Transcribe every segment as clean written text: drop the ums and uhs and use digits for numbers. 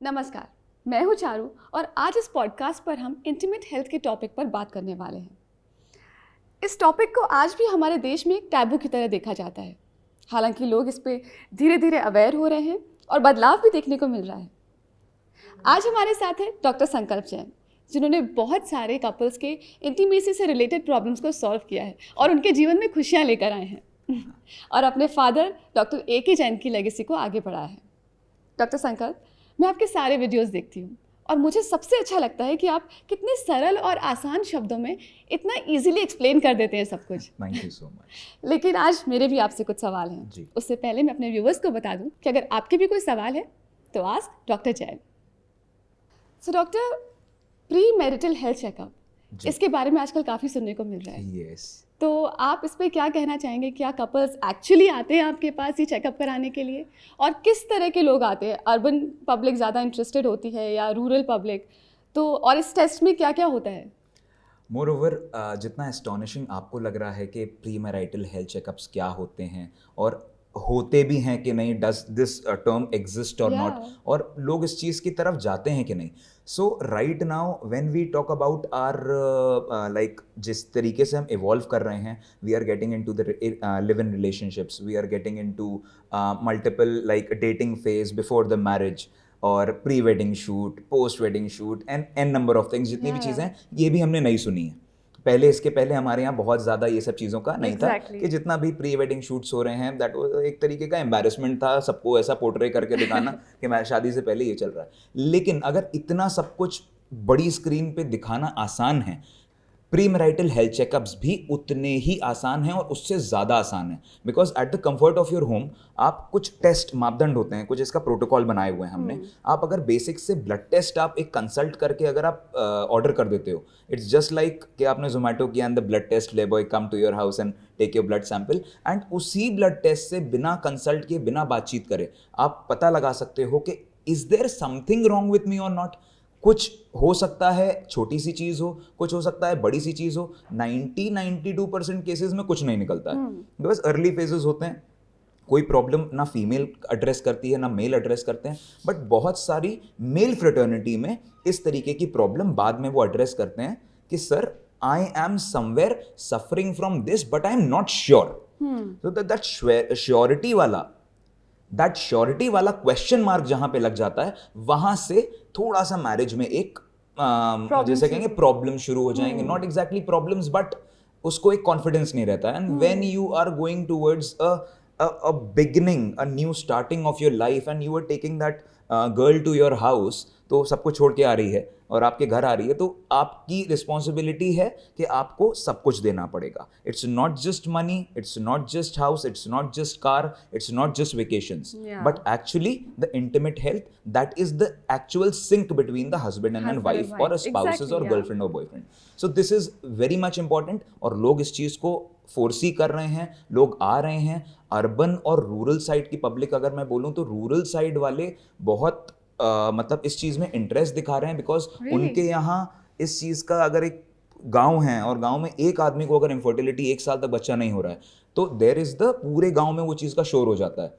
नमस्कार, मैं हूँ चारू और आज इस पॉडकास्ट पर हम इंटीमेट हेल्थ के टॉपिक पर बात करने वाले हैं। इस टॉपिक को आज भी हमारे देश में एक टैबू की तरह देखा जाता है। हालांकि लोग इस पे धीरे धीरे अवेयर हो रहे हैं और बदलाव भी देखने को मिल रहा है। आज हमारे साथ है डॉक्टर संकल्प जैन, जिन्होंने बहुत सारे कपल्स के इंटीमेसी से रिलेटेड प्रॉब्लम्स को सॉल्व किया है और उनके जीवन में खुशियाँ लेकर आए हैं और अपने फादर डॉक्टर A.K. जैन की लेगेसी को आगे बढ़ाया है। डॉक्टर संकल्प, मैं आपके सारे वीडियोस देखती हूँ और मुझे सबसे अच्छा लगता है कि आप कितने सरल और आसान शब्दों में इतना इजीली एक्सप्लेन कर देते हैं सब कुछ। Thank you so much. लेकिन आज मेरे भी आपसे कुछ सवाल हैं जी। उससे पहले मैं अपने व्यूवर्स को बता दूं कि अगर आपके भी कोई सवाल है तो ask doctor Jain. So doctor, pre marital health checkup, इसके बारे में आजकल काफ़ी सुनने को मिल रहा है। यस। तो आप इस पे क्या कहना चाहेंगे? क्या कपल्स एक्चुअली आते हैं आपके पास ये चेकअप कराने के लिए, और किस तरह के लोग आते हैं? अर्बन पब्लिक ज़्यादा इंटरेस्टेड होती है या रूरल पब्लिक? तो और इस टेस्ट में क्या क्या होता है? मोर ओवर, जितना एस्टॉनिशिंग आपको लग रहा है कि प्री मैरिटल हेल्थ चेकअप्स क्या होते हैं और होते भी हैं कि नहीं, डज दिस टर्म एग्जिस्ट और नॉट, और लोग इस चीज़ की तरफ जाते हैं कि नहीं। So right now when we talk about are like जिस तरीके से हम इवॉल्व कर रहे हैं, we are getting into the live in relationships, we are getting into multiple like dating phase before the marriage और pre wedding shoot, post wedding shoot and n number of things. जितनी भी चीज़ें हैं ये भी हमने नहीं सुनी है पहले। इसके पहले हमारे यहाँ बहुत ज़्यादा ये सब चीज़ों का नहीं था कि जितना भी प्री वेडिंग शूट्स हो रहे हैं, दैट एक तरीके का एम्बैरेसमेंट था सबको ऐसा पोर्ट्रे करके दिखाना कि मैं शादी से पहले ये चल रहा है। लेकिन अगर इतना सब कुछ बड़ी स्क्रीन पे दिखाना आसान है, प्री मैरिटल हेल्थ चेकअप्स भी उतने ही आसान हैं और उससे ज़्यादा आसान है। Because at the comfort of your home आप कुछ टेस्ट मापदंड होते हैं, कुछ इसका प्रोटोकॉल बनाए हुए हैं हमने। आप अगर बेसिक से ब्लड टेस्ट आप एक कंसल्ट करके अगर आप ऑर्डर कर देते हो, इट्स जस्ट लाइक कि आपने जोमेटो किया and the blood test lab boy come to your house and take your blood sample, and उसी ब्लड टेस्ट से बिना कंसल्ट किए, बिना बातचीत करे आप पता लगा सकते हो कि is there something wrong with me और नॉट। कुछ हो सकता है छोटी सी चीज़ हो, कुछ हो सकता है बड़ी सी चीज़ हो। 92% केसेस में कुछ नहीं निकलता है, बिकॉज अर्ली फेजेस होते हैं। कोई प्रॉब्लम ना फीमेल एड्रेस करती है ना मेल एड्रेस करते हैं, बट बहुत सारी मेल फ्रेटर्निटी में इस तरीके की प्रॉब्लम बाद में वो एड्रेस करते हैं कि sir I am somewhere suffering from this but I am not sure. तो दैट श्योरिटी वाला क्वेश्चन मार्क जहां पे लग जाता है, वहां से थोड़ा सा मैरिज में एक जैसे कहेंगे प्रॉब्लम शुरू हो जाएंगे। नॉट एग्जैक्टली प्रॉब्लम्स, बट उसको एक कॉन्फिडेंस नहीं रहता। And when you are going towards a beginning, a new starting of your life, and you are taking that girl to your house, तो सब कुछ छोड़ के आ रही है और आपके घर आ रही है, तो आपकी रिस्पॉन्सिबिलिटी है कि आपको सब कुछ देना पड़ेगा। It's not just money, it's not just house, it's not just car, it's not just vacations, but actually the intimate health, that is the actual sync between the husband and wife और spouses और girlfriend और boyfriend. So this is very much important, और लोग इस चीज़ को फोर्सी कर रहे हैं, लोग आ रहे हैं। अर्बन और रूरल साइड की पब्लिक अगर मैं बोलूँ तो रूरल साइड वाले बहुत मतलब इस चीज़ में इंटरेस्ट दिखा रहे हैं, बिकॉज उनके यहाँ इस चीज़ का, अगर एक गांव है और गांव में एक आदमी को अगर इनफर्टिलिटी 1 साल तक बच्चा नहीं हो रहा है, तो देयर इज द पूरे गांव में वो चीज़ का शोर हो जाता है।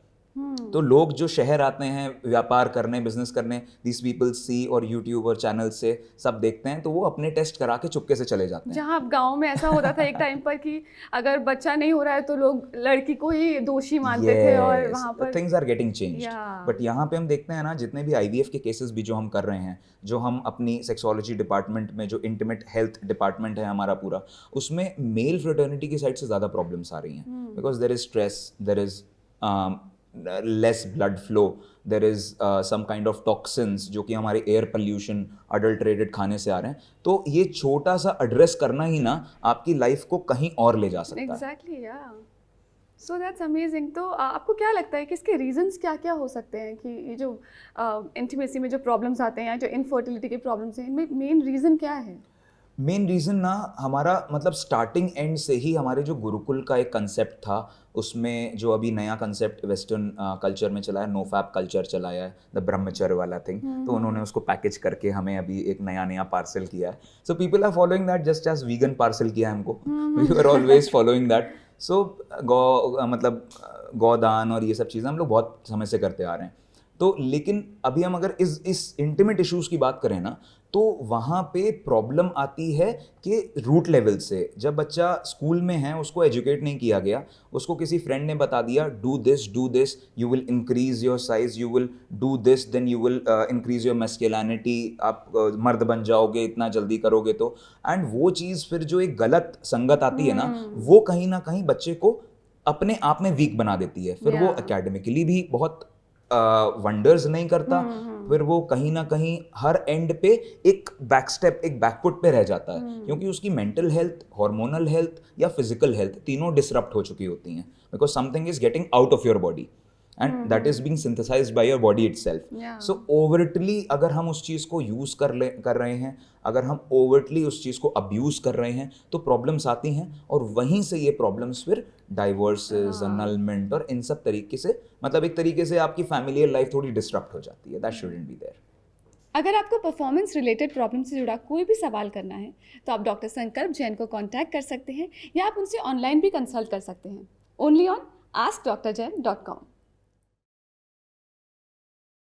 तो लोग जो शहर आते हैं व्यापार करने, बिजनेस करने, दिस पीपल सी और यूट्यूब और चैनल से सब देखते हैं, तो वो अपने टेस्ट करा के चुपके से चले जाते हैं। जहाँ गांव में ऐसा होता था एक टाइम पर कि अगर बच्चा नहीं हो रहा है तो लोग लड़की को ही दोषी मानते थे, और वहाँ पर things are getting changed. But यहाँ पे हम देखते हैं ना, जितने भी IVF के केसेस भी जो हम कर रहे हैं, जो हम अपनी सेक्सोलॉजी डिपार्टमेंट में, जो इंटीमेट हेल्थ डिपार्टमेंट है हमारा पूरा, उसमें मेल फ्रेटर्निटी की साइड से ज़्यादा प्रॉब्लम्स आ रही हैं, because there is stress, there is less blood flow, there is some kind of toxins जो कि हमारे एयर पोल्यूशन, अडल्ट्रेटेड खाने से आ रहे हैं। तो ये छोटा सा एड्रेस करना ही ना आपकी लाइफ को कहीं और ले जा सकता है। एग्जैक्टली, या सो दैट्स अमेजिंग। तो आपको क्या लगता है कि इसके रीजंस क्या क्या हो सकते हैं कि ये जो इंटीमेसी में जो प्रॉब्लम्स आते हैं, जो इनफर्टिलिटी के प्रॉब्लम्स हैं, इनमें मेन रीज़न क्या है? मेन रीज़न ना हमारा मतलब स्टार्टिंग एंड से ही हमारे जो गुरुकुल का एक कंसेप्ट था, उसमें जो अभी नया कंसेप्ट वेस्टर्न कल्चर में चला है, नो फैप कल्चर चलाया है, द ब्रह्मचर्य वाला थिंग, तो उन्होंने उसको पैकेज करके हमें अभी एक नया पार्सल किया है। So people are following that just as vegan parcel किया है हमको, we are always following that. So मतलब गौदान और ये सब चीज़ें हम लोग बहुत समय से करते आ रहे हैं। तो लेकिन अभी हम अगर इस इंटीमेट इश्यूज की बात करें ना, तो वहाँ पे प्रॉब्लम आती है कि रूट लेवल से जब बच्चा स्कूल में है, उसको एजुकेट नहीं किया गया, उसको किसी फ्रेंड ने बता दिया do this, you will increase your size, you will do this, then you will increase your masculinity, आप मर्द बन जाओगे इतना जल्दी करोगे तो। एंड वो चीज़ फिर जो एक गलत संगत आती है ना, वो कहीं ना कहीं बच्चे को अपने आप में वीक बना देती है। फिर वो एकेडमिकली भी बहुत वंडर्स नहीं करता, फिर वो कहीं ना कहीं हर एंड पे एक बैकस्टेप, एक बैकफुट पे रह जाता है, क्योंकि उसकी मेंटल हेल्थ, हार्मोनल हेल्थ या फिजिकल हेल्थ तीनों डिसरप्ट हो चुकी होती हैं, because something is getting out of your body and that is being synthesised by your body itself. So overtly अगर हम उस चीज़ को यूज़ कर रहे हैं, अगर हम ओवरटली उस चीज़ को अब्यूज कर रहे हैं, तो प्रॉब्लम्स आती हैं, और वहीं से ये प्रॉब्लम्स फिर डाइवोर्सेस, annulment और इन सब तरीके से, मतलब एक तरीके से आपकी फैमिलियल लाइफ थोड़ी डिस्टर्ब हो जाती है। That shouldn't be there. अगर आपको परफॉर्मेंस रिलेटेड प्रॉब्लम से जुड़ा कोई भी सवाल करना है तो आप डॉक्टर संकल्प जैन को कांटेक्ट कर सकते हैं, या आप उनसे ऑनलाइन भी कंसल्ट कर सकते हैं, ओनली ऑन askdrjain.com।